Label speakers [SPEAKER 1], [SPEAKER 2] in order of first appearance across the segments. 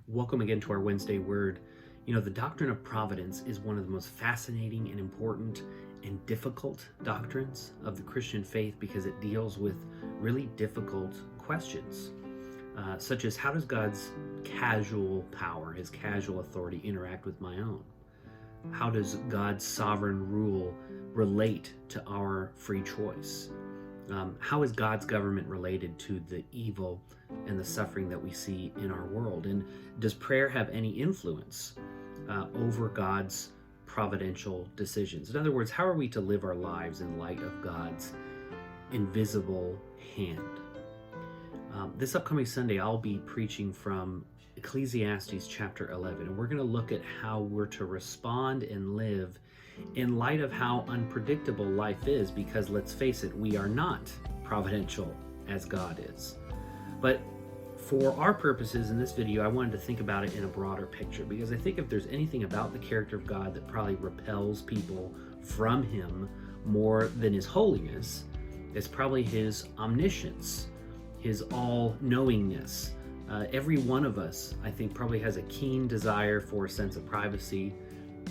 [SPEAKER 1] Welcome again to our Wednesday Word. You know, the doctrine of providence is one of the most fascinating and important and difficult doctrines of the Christian faith because it deals with really difficult questions, such as how does God's casual power, his casual authority, interact with my own? How does God's sovereign rule relate to our free choice? How is God's government related to the evil and the suffering that we see in our world? And does prayer have any influence over God's providential decisions? In other words, how are we to live our lives in light of God's invisible hand? This upcoming Sunday, I'll be preaching from Ecclesiastes chapter 11, and we're going to look at how we're to respond and live in light of how unpredictable life is, because let's face it, we are not providential as God is. But for our purposes in this video, I wanted to think about it in a broader picture, because I think if there's anything about the character of God that probably repels people from him more than his holiness, it's probably his omniscience, his all-knowingness. Every one of us, I think, probably has a keen desire for a sense of privacy,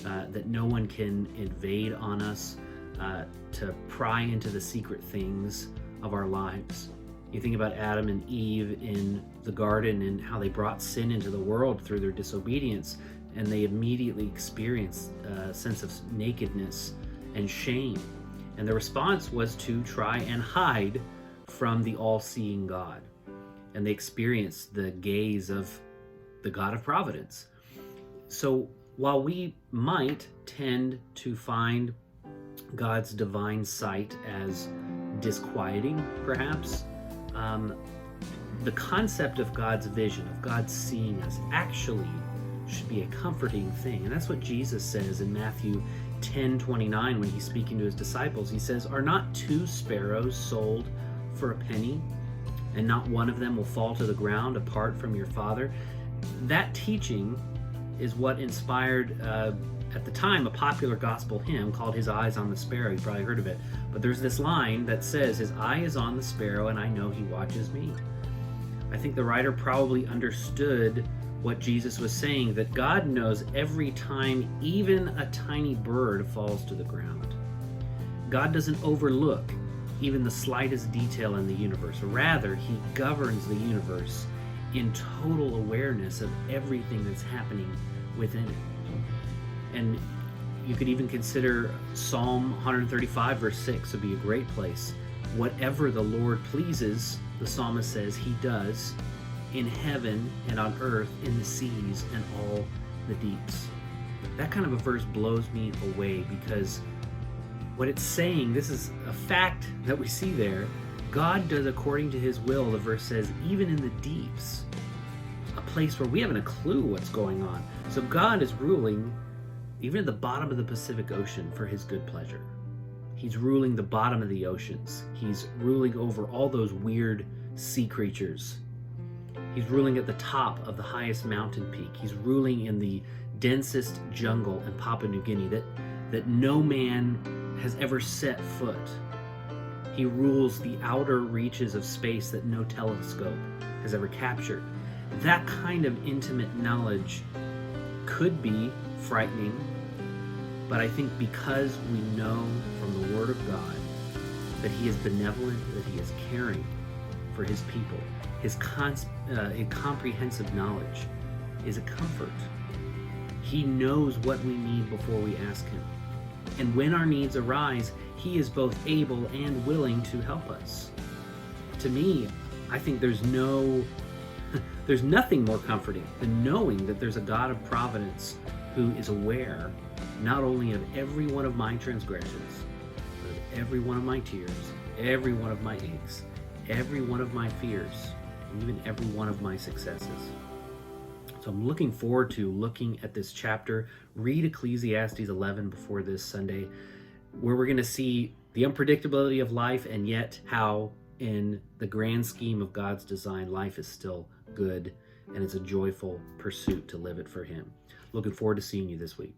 [SPEAKER 1] that no one can invade on us, to pry into the secret things of our lives. You think about Adam and Eve in the garden and how they brought sin into the world through their disobedience, and they immediately experienced a sense of nakedness and shame. And the response was to try and hide from the all-seeing God. And they experienced the gaze of the God of providence. So while we might tend to find God's divine sight as disquieting, perhaps, the concept of God's vision, of God seeing us, actually should be a comforting thing. And that's what Jesus says in Matthew 10:29 when he's speaking to his disciples. He says, "Are not two sparrows sold for a penny, and not one of them will fall to the ground apart from your Father?" That teaching is what inspired, at the time, a popular gospel hymn called "His Eyes on the Sparrow." You've probably heard of it. But there's this line that says, "His eye is on the sparrow, and I know he watches me." I think the writer probably understood what Jesus was saying, that God knows every time even a tiny bird falls to the ground. God doesn't overlook even the slightest detail in the universe. Rather, he governs the universe in total awareness of everything that's happening within it. And you could even consider Psalm 135 verse 6 would be a great place. Whatever the Lord pleases, the psalmist says, he does in heaven and on earth, in the seas and all the deeps. That kind of a verse blows me away, because what it's saying, this is a fact that we see there, God does according to his will, the verse says, even in the deeps, a place where we haven't a clue what's going on. So God is ruling even at the bottom of the Pacific Ocean for his good pleasure. He's ruling the bottom of the oceans. He's ruling over all those weird sea creatures. He's ruling at the top of the highest mountain peak. He's ruling in the densest jungle in Papua New Guinea that no man has ever set foot. He rules the outer reaches of space that no telescope has ever captured. That kind of intimate knowledge could be frightening, but I think because we know from the Word of God that he is benevolent, that he is caring for his people, his comprehensive knowledge is a comfort. He knows what we need before we ask him. And when our needs arise, he is both able and willing to help us. To me, I think there's nothing more comforting than knowing that there's a God of providence who is aware not only of every one of my transgressions, but of every one of my tears, every one of my aches, every one of my fears, and even every one of my successes. So I'm looking forward to looking at this chapter. Read Ecclesiastes 11 before this Sunday, where we're going to see the unpredictability of life, and yet how in the grand scheme of God's design, life is still good, and it's a joyful pursuit to live it for him. Looking forward to seeing you this week.